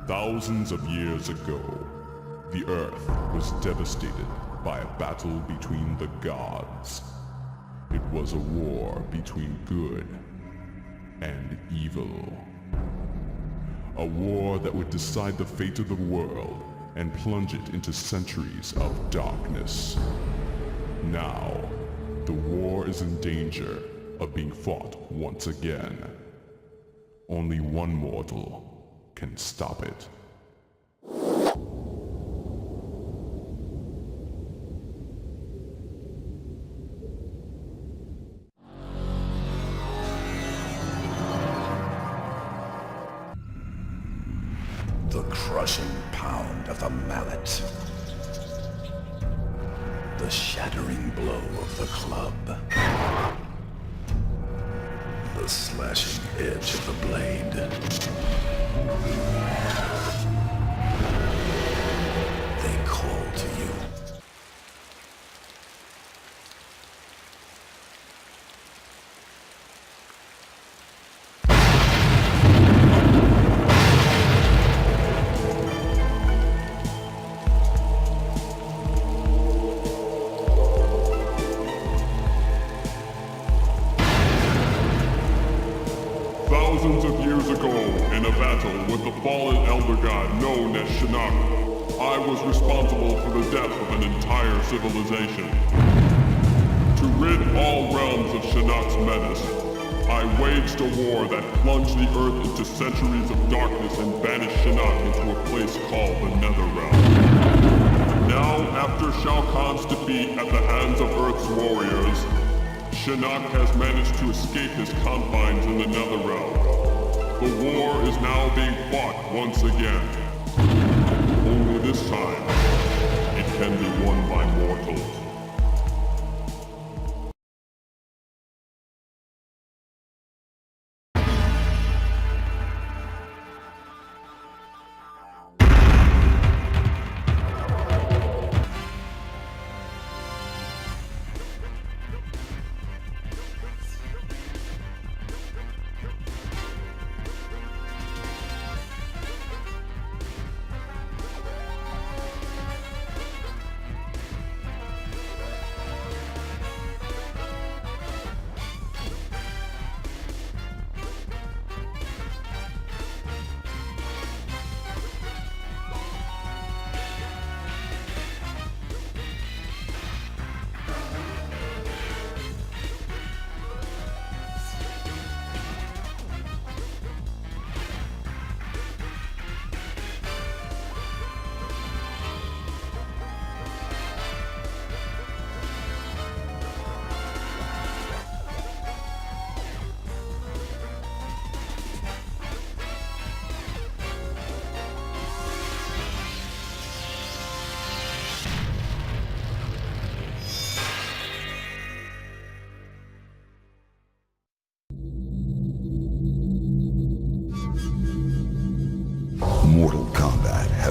Thousands of years ago, the Earth was devastated by a battle between the gods. It was a war between good and evil. A war that would decide the fate of the world and plunge it into centuries of darkness. Now, the war is in danger of being fought once again. Only one mortal can stop it. The crushing pound of the mallet. The shattering blow of the club. The slashing edge of the blade. They call to you. Thousands of years ago, in a battle with the fallen elder god known as Shinnok, I was responsible for the death of an entire civilization. To rid all realms of Shinnok's menace, I waged a war that plunged the Earth into centuries of darkness and banished Shinnok into a place called the Netherrealm. Now, after Shao Kahn's defeat at the hands of Earth's warriors, Shinnok has managed to escape his confines in the Netherrealm. The war is now being fought once again. Only this time, it can be won by mortals.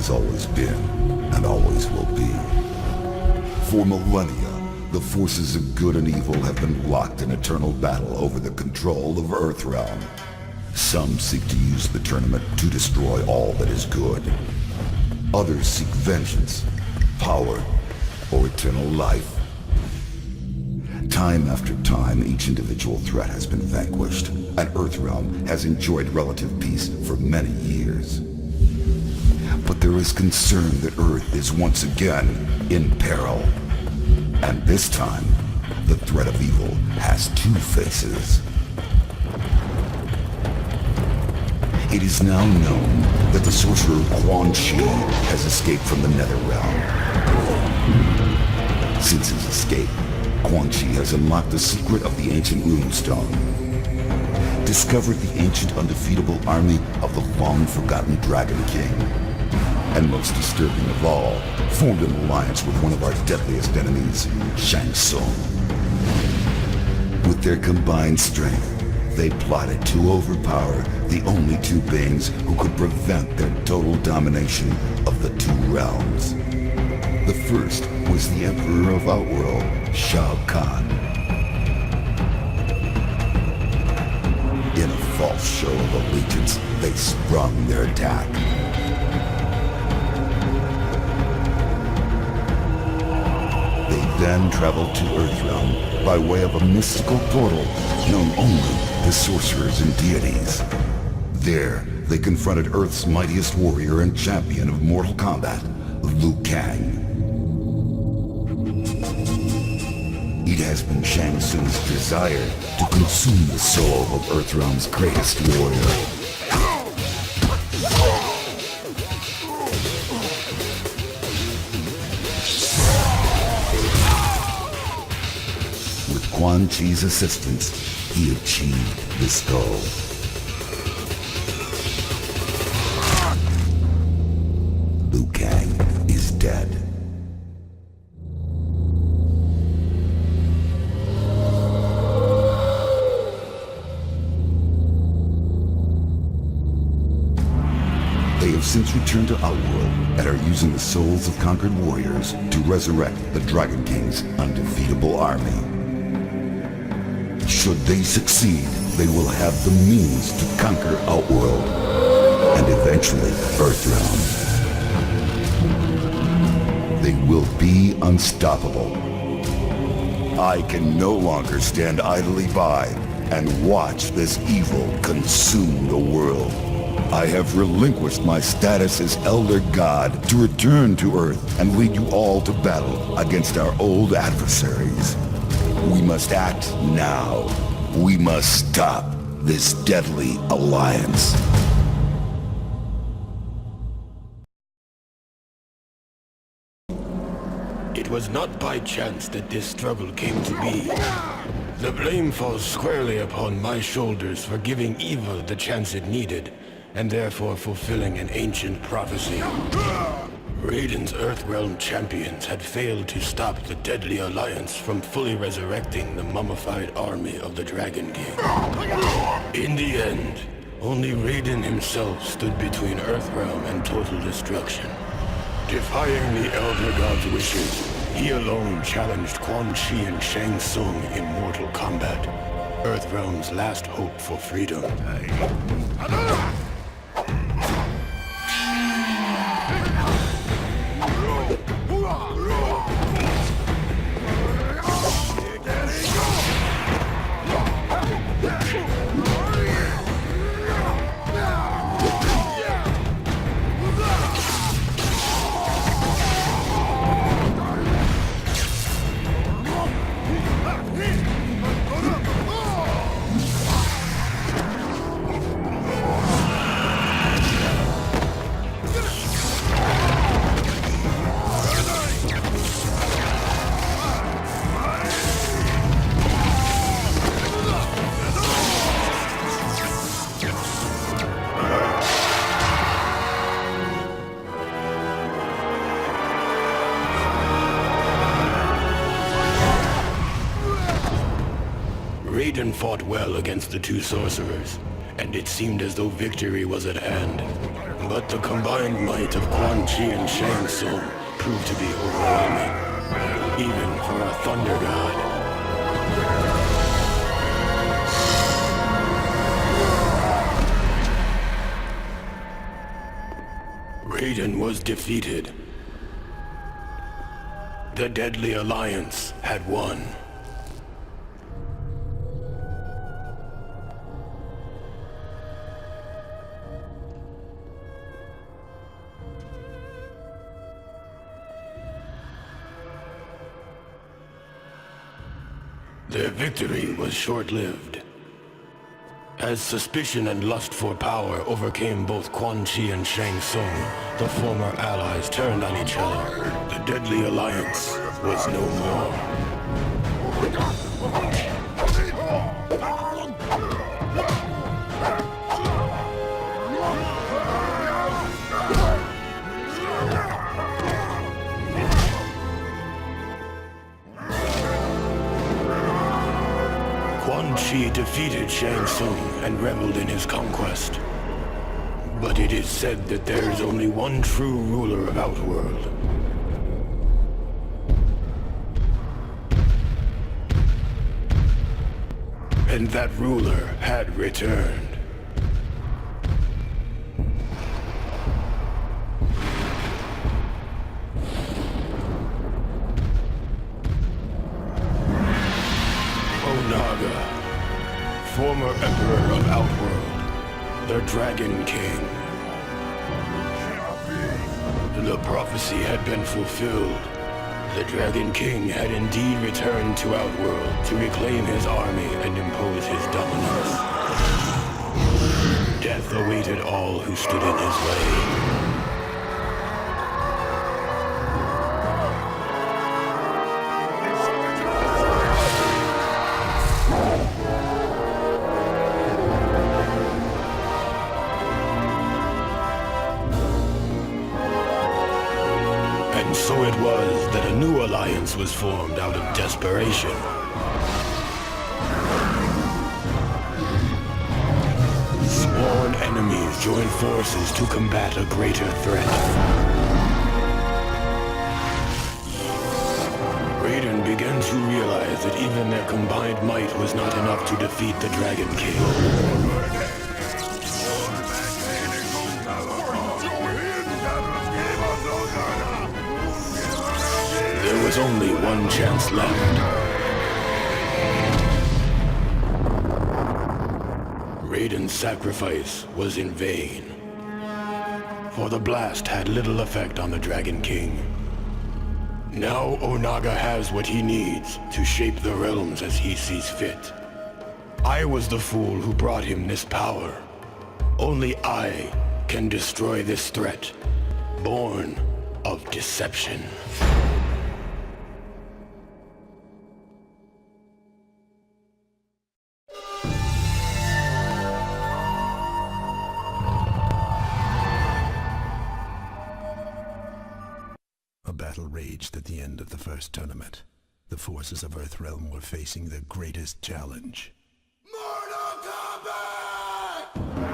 has always been and always will be. For millennia, the forces of good and evil have been locked in eternal battle over the control of Earthrealm. Some seek to use the tournament to destroy all that is good. Others seek vengeance, power, or eternal life. Time after time, each individual threat has been vanquished, and Earthrealm has enjoyed relative peace for many years. But there is concern that Earth is once again in peril. And this time, the threat of evil has two faces. It is now known that the sorcerer Quan Chi has escaped from the Netherrealm. Since his escape, Quan Chi has unlocked the secret of the ancient runestone, discovered the ancient undefeatable army of the long-forgotten Dragon King, and most disturbing of all, formed an alliance with one of our deadliest enemies, Shang Tsung. With their combined strength, they plotted to overpower the only two beings who could prevent their total domination of the two realms. The first was the Emperor of Outworld, Shao Kahn. In a false show of allegiance, they sprung their attack. They then traveled to Earthrealm by way of a mystical portal known only to sorcerers and deities. There, they confronted Earth's mightiest warrior and champion of Mortal Kombat, Liu Kang. It has been Shang Tsung's desire to consume the soul of Earthrealm's greatest warrior. With Quan Chi's assistance, he achieved this goal. Liu Kang is dead. They have since returned to Outworld and are using the souls of conquered warriors to resurrect the Dragon King's undefeatable army. Should they succeed, they will have the means to conquer Outworld and eventually Earthrealm. They will be unstoppable. I can no longer stand idly by and watch this evil consume the world. I have relinquished my status as Elder God to return to Earth and lead you all to battle against our old adversaries. We must act now. We must stop this deadly alliance. It was not by chance that this struggle came to be. The blame falls squarely upon my shoulders for giving evil the chance it needed, and therefore fulfilling an ancient prophecy. Raiden's Earthrealm champions had failed to stop the deadly alliance from fully resurrecting the mummified army of the Dragon King. In the end, only Raiden himself stood between Earthrealm and total destruction. Defying the Elder God's wishes, he alone challenged Quan Chi and Shang Tsung in mortal combat, Earthrealm's last hope for freedom. Raiden fought well against the two sorcerers, and it seemed as though victory was at hand. But the combined might of Quan Chi and Shang Tsung proved to be overwhelming, even for a thunder god. Raiden was defeated. The Deadly Alliance had won. Their victory was short-lived. As suspicion and lust for power overcame both Quan Chi and Shang Tsung, the former allies turned on each other. The Deadly Alliance was no more. Quan Chi defeated Shang Tsung and reveled in his conquest. But it is said that there is only one true ruler of Outworld. And that ruler had returned. Onaga, former Emperor of Outworld, the Dragon King. The prophecy had been fulfilled. The Dragon King had indeed returned to Outworld to reclaim his army and impose his dominance. Death awaited all who stood in his way. And so it was that a new alliance was formed out of desperation. Sworn enemies joined forces to combat a greater threat. Raiden began to realize that even their combined might was not enough to defeat the Dragon King. There was only one chance left. Raiden's sacrifice was in vain, for the blast had little effect on the Dragon King. Now Onaga has what he needs to shape the realms as he sees fit. I was the fool who brought him this power. Only I can destroy this threat, born of deception. A battle raged at the end of the first tournament. The forces of Earthrealm were facing their greatest challenge. Mortal Kombat!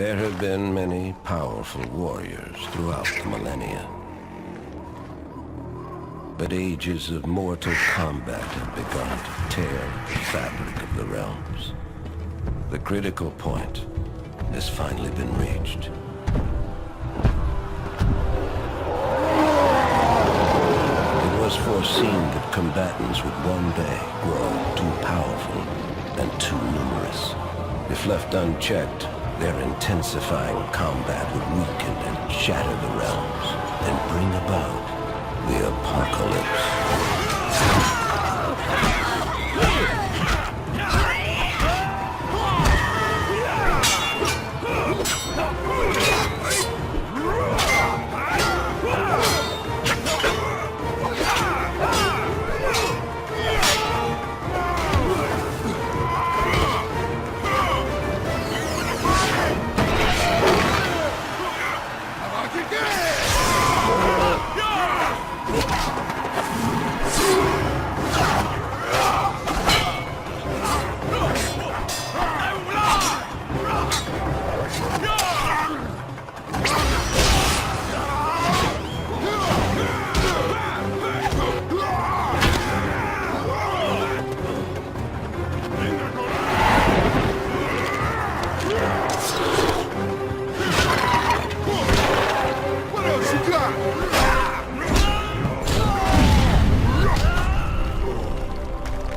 There have been many powerful warriors throughout the millennia. But ages of mortal combat have begun to tear the fabric of the realms. The critical point has finally been reached. It was foreseen that combatants would one day grow too powerful and too numerous. If left unchecked, their intensifying combat would weaken and shatter the realms and bring about the apocalypse.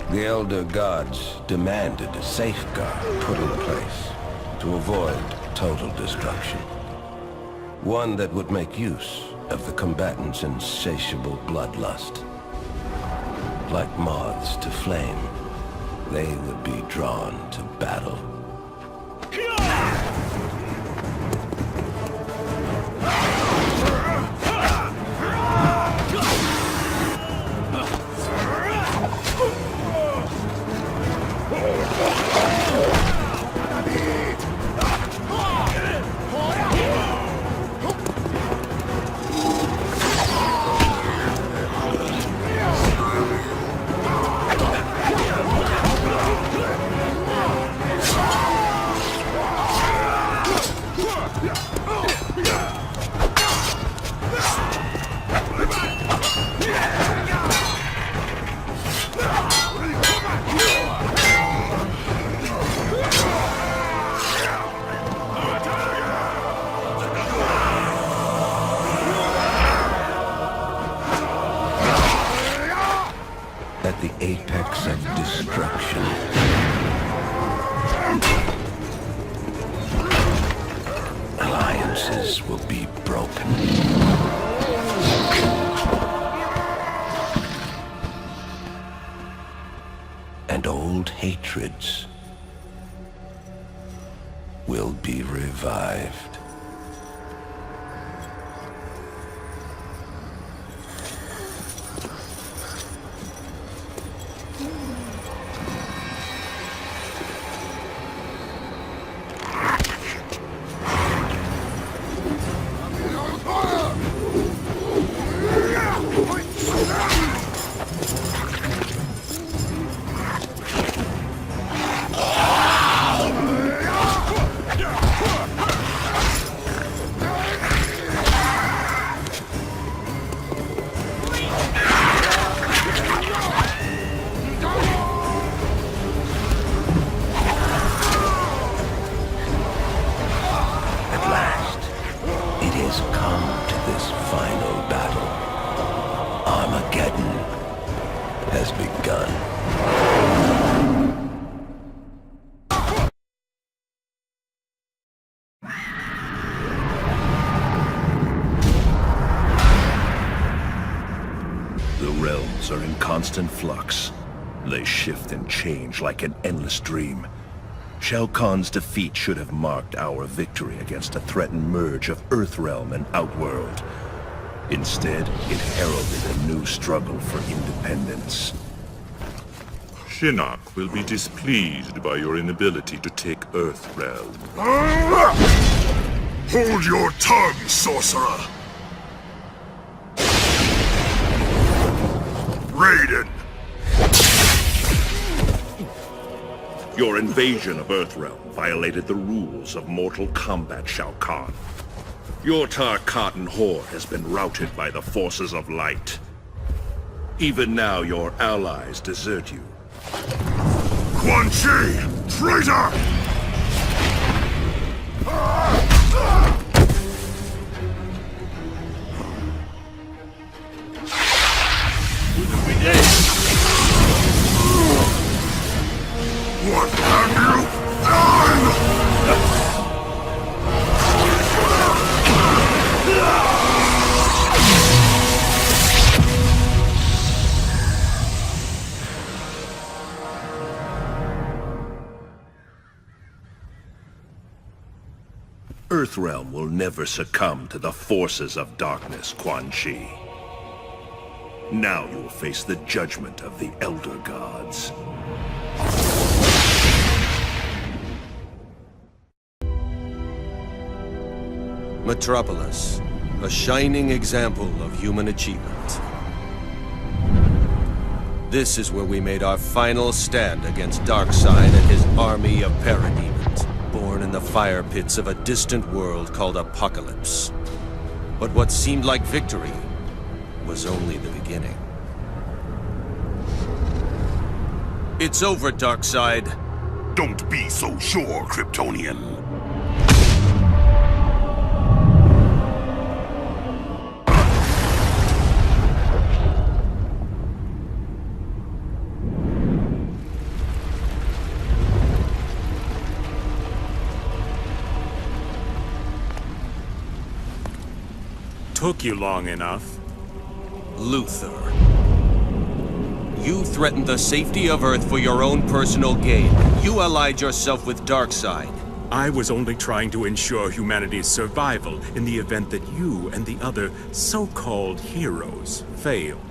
The Elder Gods demanded a safeguard put in place to avoid total destruction. One that would make use of the combatants' insatiable bloodlust. Like moths to flame, they would be drawn to battle. At the apex of destruction, alliances will be broken. And old hatreds will be revived. Has begun. The realms are in constant flux. They shift and change like an endless dream. Shao Kahn's defeat should have marked our victory against a threatened merge of Earthrealm and Outworld. Instead, it heralded a new struggle for independence. Shinnok will be displeased by your inability to take Earthrealm. Hold your tongue, sorcerer! Raiden! Your invasion of Earthrealm violated the rules of mortal combat, Shao Kahn. Your Tarkatan horde has been routed by the forces of light. Even now, your allies desert you. Quan Chi! Traitor! What have you done? Earthrealm will never succumb to the forces of darkness, Quan Chi. Now you will face the judgment of the Elder Gods. Metropolis, a shining example of human achievement. This is where we made our final stand against Darkseid and his army of parademons, born in the fire pits of a distant world called Apocalypse. But what seemed like victory was only the beginning. It's over, Darkseid. Don't be so sure, Kryptonian. Took you long enough. Luthor. You threatened the safety of Earth for your own personal gain. You allied yourself with Darkseid. I was only trying to ensure humanity's survival in the event that you and the other so-called heroes failed.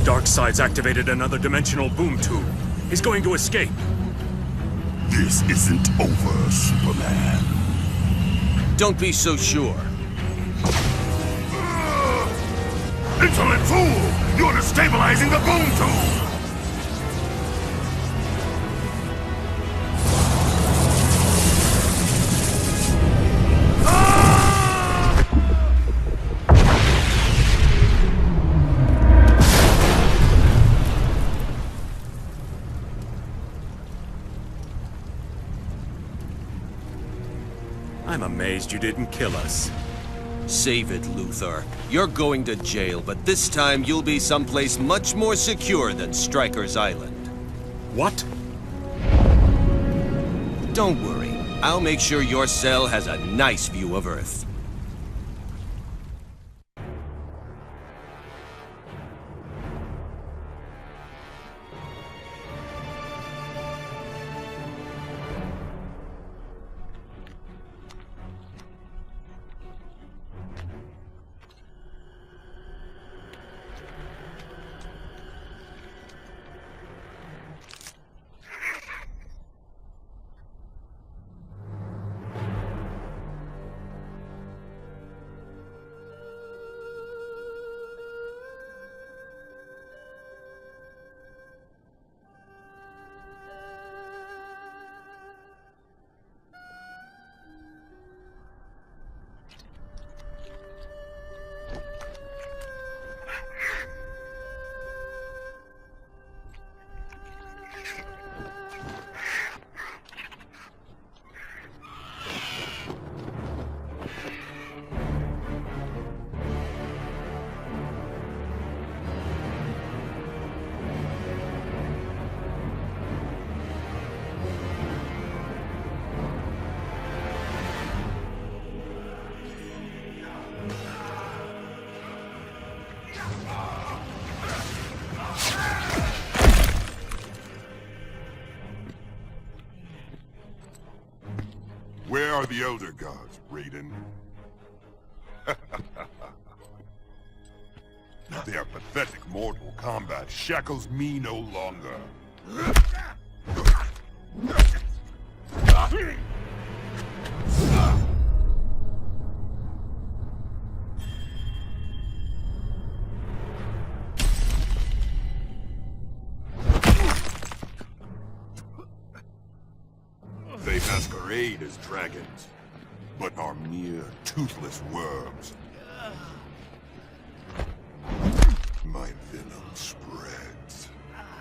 Darkseid's activated another dimensional boom tube. He's going to escape. This isn't over, Superman. Don't be so sure. Insolent fool! You're destabilizing the boom tube! I'm amazed you didn't kill us. Save it, Luthor. You're going to jail, but this time you'll be someplace much more secure than Stryker's Island. What? Don't worry. I'll make sure your cell has a nice view of Earth. Where are the Elder Gods, Raiden? Their pathetic mortal combat shackles me no longer. masquerade as dragons, but are mere toothless worms. My venom spreads.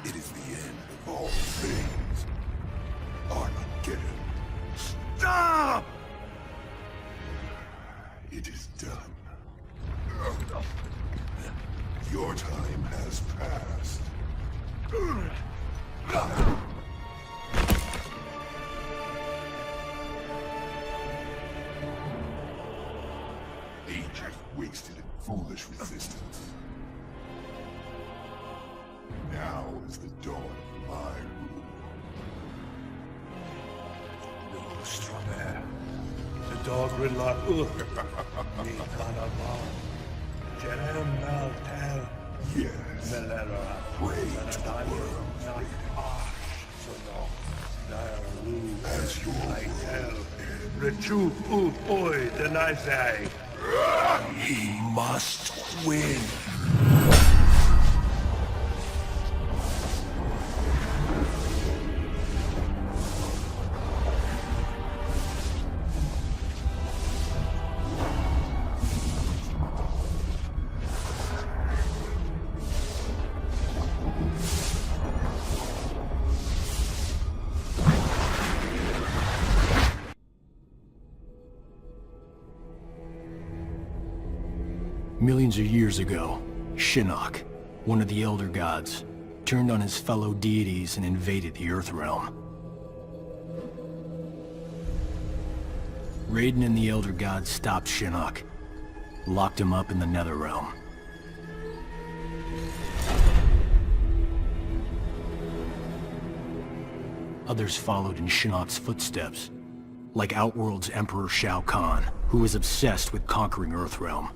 It is the end of all things. Armageddon. Stop! It is done. Your time has passed. Ages wasted in foolish resistance. Now is the dawn of my rule. No stronger. The dog Ridlock Me Kanamon. Jerem Maltel. Yes. Melera. Pray to the worms. As your I tell. Rechup Oop Oi Denizai. He must win. Millions of years ago, Shinnok, one of the Elder Gods, turned on his fellow deities and invaded the Earth Realm. Raiden and the Elder Gods stopped Shinnok, locked him up in the Nether Realm. Others followed in Shinnok's footsteps, like Outworld's Emperor Shao Kahn, who was obsessed with conquering Earthrealm.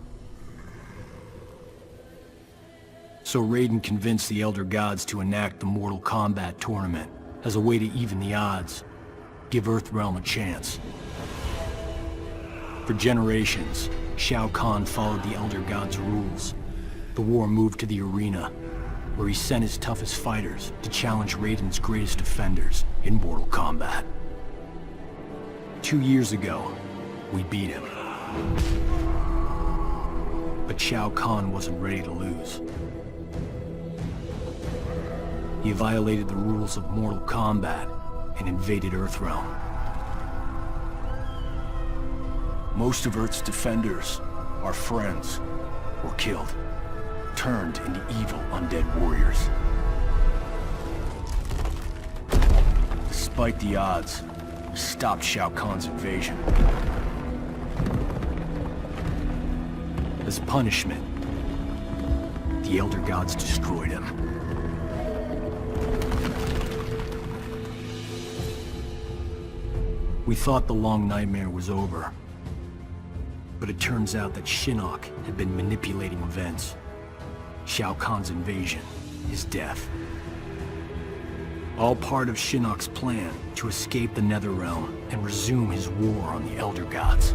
So Raiden convinced the Elder Gods to enact the Mortal Kombat tournament as a way to even the odds, give Earthrealm a chance. For generations, Shao Kahn followed the Elder Gods' rules. The war moved to the arena, where he sent his toughest fighters to challenge Raiden's greatest defenders in Mortal Kombat. 2 years ago, we beat him. But Shao Kahn wasn't ready to lose. He violated the rules of Mortal Kombat and invaded Earthrealm. Most of Earth's defenders, our friends, were killed, turned into evil undead warriors. Despite the odds, we stopped Shao Kahn's invasion. As punishment, the Elder Gods destroyed him. We thought the long nightmare was over, but it turns out that Shinnok had been manipulating events. Shao Kahn's invasion, his death. All part of Shinnok's plan to escape the Netherrealm and resume his war on the Elder Gods.